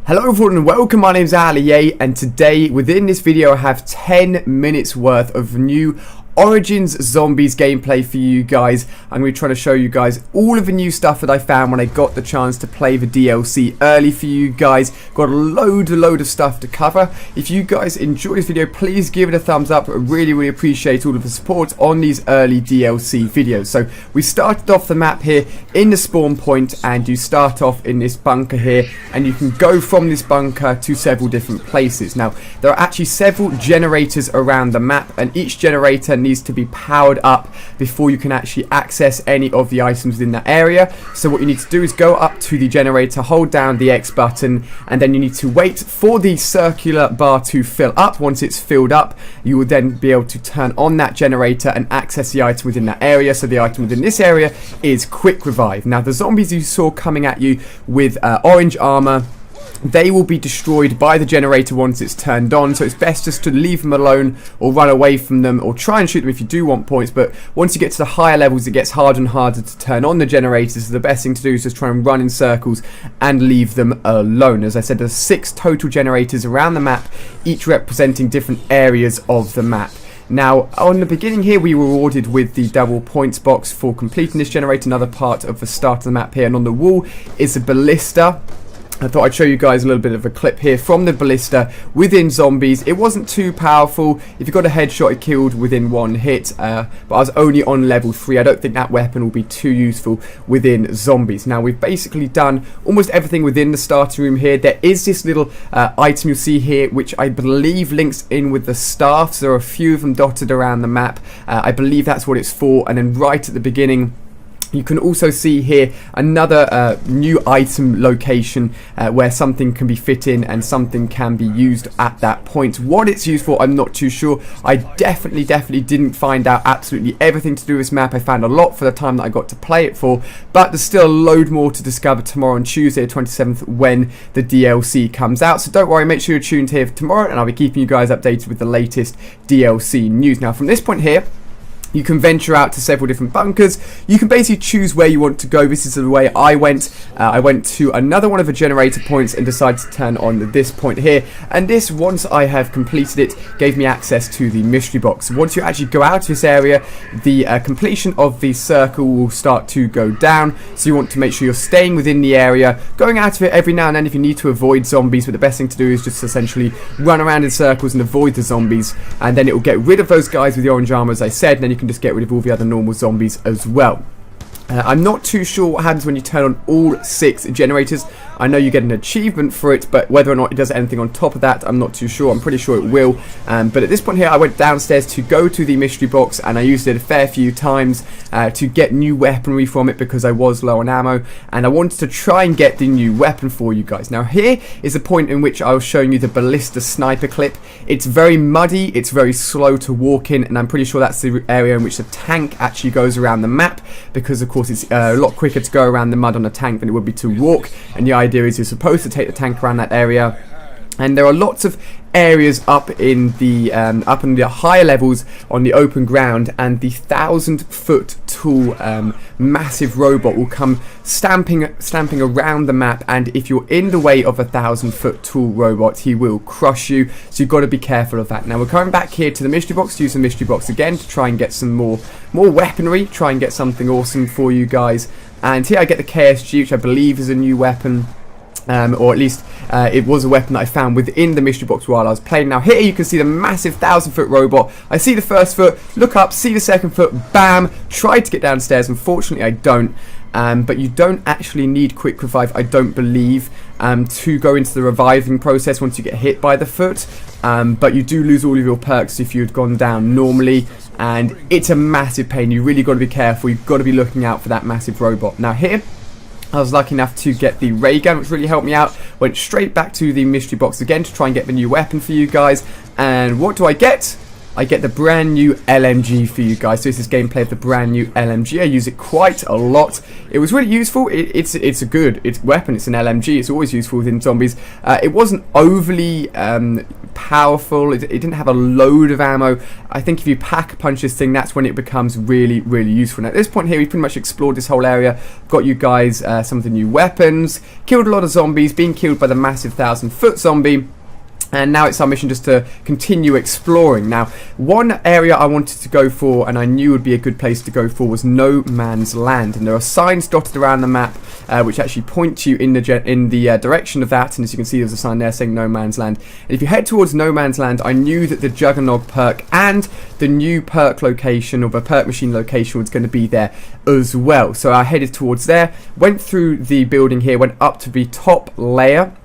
Hello everyone and welcome, my name is Ali, and today within this video I have 10 minutes worth of new Origins Zombies gameplay for you guys. I'm going to try to show you guys all of the new stuff that I found when I got the chance to play the DLC early for you guys. Got a load of stuff to cover. If you guys enjoy this video, please give it a thumbs up. I really appreciate all of the support on these early DLC videos. So we started off the map here in the spawn point, and you start off in this bunker here, and you can go from this bunker to several different places. Now there are actually several generators around the map, and each generator needs to be powered up before you can actually access any of the items in that area. So what you need to do is go up to the generator, hold down the X button, and then you need to wait for the circular bar to fill up. Once it's filled up, you will then be able to turn on that generator and access the item within that area. So the item within this area is Quick Revive. Now the zombies you saw coming at you with orange armor, they will be destroyed by the generator once it's turned on, so it's best just to leave them alone or run away from them, or try and shoot them if you do want points. But once you get to the higher levels, it gets harder and harder to turn on the generators, so the best thing to do is just try and run in circles and leave them alone. As I said, there's 6 total generators around the map, each representing different areas of the map. Now, on the beginning here, we were rewarded with the double points box for completing this generator, another part of the start of the map here, and on the wall is a ballista. I thought I'd show you guys a little bit of a clip here from the ballista within zombies. It wasn't too powerful. If you got a headshot, it killed within 1 hit, but I was only on level 3. I don't think that weapon will be too useful within zombies. Now, we've basically done almost everything within the starting room here. There is this little item you'll see here, which I believe links in with the staffs. There are a few of them dotted around the map. I believe that's what it's for. And then right at the beginning, you can also see here another new item location where something can be fit in and something can be used at that point. What it's used for, I'm not too sure. I definitely didn't find out absolutely everything to do with this map. I found a lot for the time that I got to play it for, but there's still a load more to discover tomorrow on Tuesday the 27th when the DLC comes out. So don't worry, make sure you're tuned here for tomorrow, and I'll be keeping you guys updated with the latest DLC news. Now from this point here, you can venture out to several different bunkers. You can basically choose where you want to go. This is the way I went. I went to another one of the generator points and decided to turn on this point here. And this, once I have completed it, gave me access to the mystery box. Once you actually go out of this area, the completion of the circle will start to go down. So you want to make sure you're staying within the area, going out of it every now and then if you need to avoid zombies. But the best thing to do is just essentially run around in circles and avoid the zombies. And then it will get rid of those guys with the orange armor, as I said. And then you can just get rid of all the other normal zombies as well. I'm not too sure what happens when you turn on all 6 generators. I know you get an achievement for it, but whether or not it does anything on top of that, I'm not too sure. I'm pretty sure it will. But at this point here, I went downstairs to go to the mystery box, and I used it a fair few times to get new weaponry from it because I was low on ammo, and I wanted to try and get the new weapon for you guys. Now here is the point in which I was showing you the ballista sniper clip. It's very muddy, it's very slow to walk in, and I'm pretty sure that's the area in which the tank actually goes around the map, because of course it's a lot quicker to go around the mud on a tank than it would be to walk. And the idea is you're supposed to take the tank around that area. And there are lots of areas up in the higher levels on the open ground, and the 1,000-foot tall massive robot will come stamping around the map. And if you're in the way of a 1,000-foot tall robot, he will crush you. So you've got to be careful of that. Now we're coming back here to the mystery box to use the mystery box again to try and get some more weaponry, try and get something awesome for you guys. And here I get the KSG, which I believe is a new weapon. Or at least it was a weapon that I found within the mystery box while I was playing. Now here you can see the massive 1,000-foot robot. I see the first foot, look up, see the second foot, bam, tried to get downstairs. Unfortunately I don't. But you don't actually need Quick Revive, I don't believe, to go into the reviving process once you get hit by the foot. But you do lose all of your perks if you had gone down normally. And it's a massive pain. You really got to be careful. You've got to be looking out for that massive robot. Now here, I was lucky enough to get the ray gun, which really helped me out. Went straight back to the mystery box again to try and get the new weapon for you guys. And what do I get? I get the brand new LMG for you guys. So this is gameplay of the brand new LMG. I use it quite a lot. It was really useful. It's a good weapon. It's an LMG. It's always useful within zombies. It wasn't overly powerful. It didn't have a load of ammo. I think if you pack punch this thing, that's when it becomes really, really useful. Now, at this point here, we've pretty much explored this whole area. Got you guys some of the new weapons. Killed a lot of zombies. Being killed by the massive 1,000-foot zombie. And now it's our mission just to continue exploring. Now, one area I wanted to go for, and I knew would be a good place to go for, was No Man's Land. And there are signs dotted around the map which actually point you in the direction of that. And as you can see, there's a sign there saying No Man's Land. And if you head towards No Man's Land, I knew that the Juggernog perk and the new perk location, or the perk machine location, was going to be there as well. So I headed towards there, went through the building here, went up to the top layer.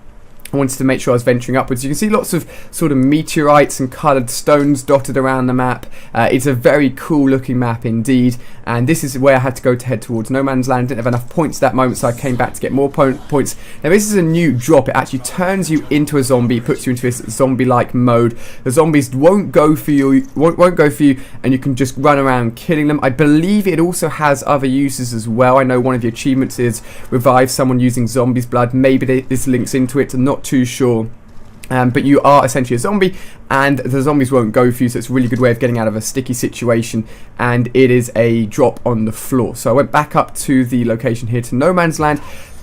I wanted to make sure I was venturing upwards. You can see lots of sort of meteorites and coloured stones dotted around the map. It's a very cool looking map indeed, and this is where I had to go to head towards No Man's Land. Didn't have enough points at that moment, so I came back to get more points. Now this is a new drop. It actually turns you into a zombie, puts you into this zombie-like mode. The zombies won't go for you, and you can just run around killing them. I believe it also has other uses as well. I know one of the achievements is revive someone using zombies' blood. Maybe this links into it. I'm not too sure. But you are essentially a zombie, and the zombies won't go for you, so it's a really good way of getting out of a sticky situation. And it is a drop on the floor. So I went back up to the location here to No Man's Land,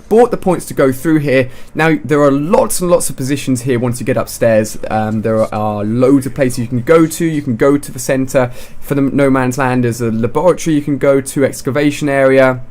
bought the points to go through here. Now there are lots and lots of positions here once you get upstairs. There are loads of places you can go to. You can go to the centre for the No Man's Land. There's a laboratory you can go to, excavation area.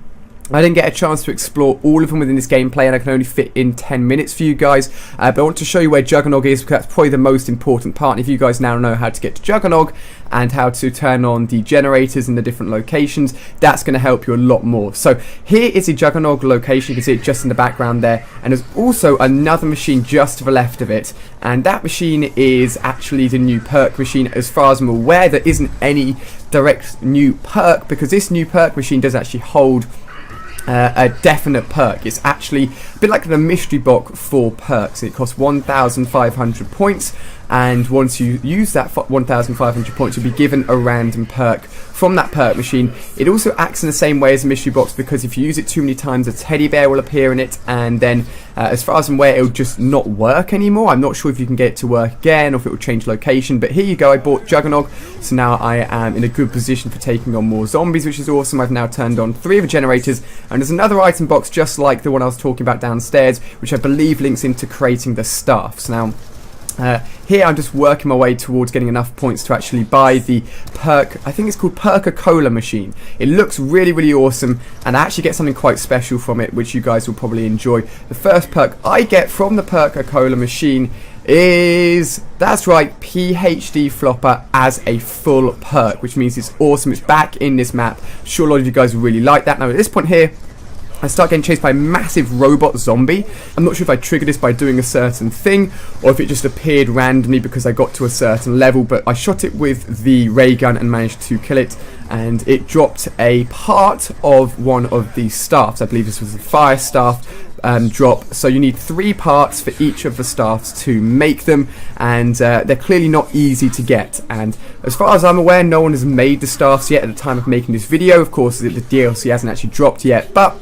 I didn't get a chance to explore all of them within this gameplay, and I can only fit in 10 minutes for you guys. But I want to show you where Juggernog is, because that's probably the most important part. And if you guys now know how to get to Juggernog and how to turn on the generators in the different locations, that's going to help you a lot more. So here is a Juggernog location. You can see it just in the background there. And there's also another machine just to the left of it. And that machine is actually the new perk machine. As far as I'm aware, there isn't any direct new perk, because this new perk machine does actually hold a definite perk. It's actually a bit like the mystery box for perks. It costs 1,500 points, and once you use that 1,500 points, you'll be given a random perk from that perk machine. It also acts in the same way as a mystery box, because if you use it too many times, a teddy bear will appear in it, and then as far as I'm aware, it'll just not work anymore. I'm not sure if you can get it to work again, or if it will change location, but here you go. I bought Juggernog, so now I am in a good position for taking on more zombies, which is awesome. I've now turned on 3 of the generators, and there's another item box just like the one I was talking about downstairs, which I believe links into creating the staffs. Now here I'm just working my way towards getting enough points to actually buy the perk. I think it's called Perk-a-Cola machine. It looks really, really awesome, and I actually get something quite special from it, which you guys will probably enjoy. The first perk I get from the Perk-a-Cola machine is, that's right, PhD Flopper as a full perk, which means it's awesome. It's back in this map. I'm sure a lot of you guys will really like that. Now at this point here, I start getting chased by a massive robot zombie. I'm not sure if I triggered this by doing a certain thing, or if it just appeared randomly because I got to a certain level, but I shot it with the ray gun and managed to kill it, and it dropped a part of one of the staffs. I believe this was a fire staff drop, so you need 3 parts for each of the staffs to make them, and they're clearly not easy to get. And as far as I'm aware, no one has made the staffs yet at the time of making this video. Of course, the DLC hasn't actually dropped yet, but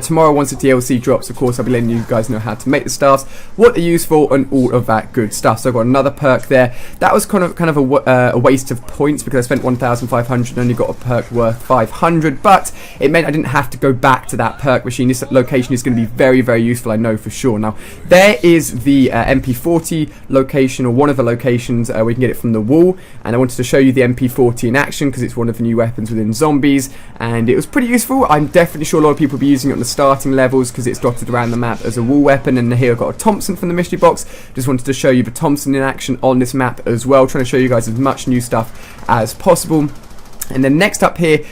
tomorrow, once the DLC drops, of course, I'll be letting you guys know how to make the staffs, what they're used for, and all of that good stuff. So I've got another perk there. That was kind of a waste of points, because I spent 1,500 and only got a perk worth 500, but it meant I didn't have to go back to that perk machine. This location is going to be very, very useful, I know for sure. Now, there is the MP40 location, or one of the locations where you can get it from the wall, and I wanted to show you the MP40 in action, because it's one of the new weapons within zombies, and it was pretty useful. I'm definitely sure a lot of people will be using it on the starting levels, because it's dotted around the map as a wall weapon. And here I've got a Thompson from the mystery box. Just wanted to show you the Thompson in action on this map as well, trying to show you guys as much new stuff as possible. And then next up here,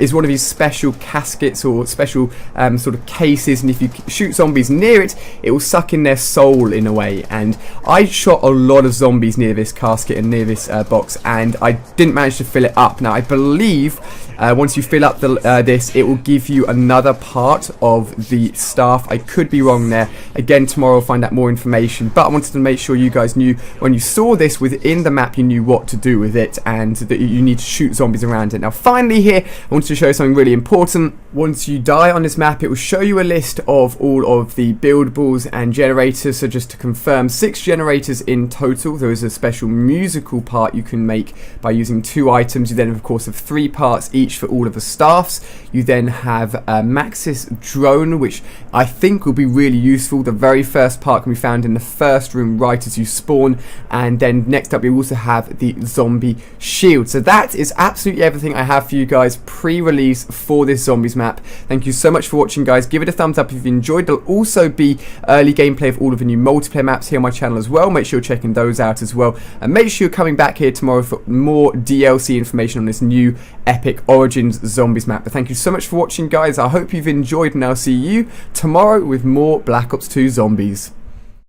is one of these special caskets or special sort of cases, and if you shoot zombies near it, it will suck in their soul in a way. And I shot a lot of zombies near this casket and near this box, and I didn't manage to fill it up. Now I believe once you fill up this, it will give you another part of the staff. I could be wrong there. Again, tomorrow I'll find out more information, but I wanted to make sure you guys knew when you saw this within the map, you knew what to do with it and that you need to shoot zombies around it. Now finally here, I wanted to show you something really important. Once you die on this map, it will show you a list of all of the buildables and generators. So just to confirm, 6 generators in total. There is a special musical part you can make by using 2 items. You then of course have 3 parts each for all of the staffs. You then have a Maxis drone, which I think will be really useful. The very first part can be found in the first room right as you spawn, and then next up you also have the zombie shield. So that is absolutely everything I have for you guys pre-release for this zombies map. Thank you so much for watching, guys. Give it a thumbs up if you enjoyed. There'll also be early gameplay of all of the new multiplayer maps here on my channel as well. Make sure you're checking those out as well, and make sure you're coming back here tomorrow for more DLC information on this new epic Origins zombies map. But thank you so much for watching, guys. I hope you've enjoyed, and I'll see you tomorrow with more Black Ops 2 zombies.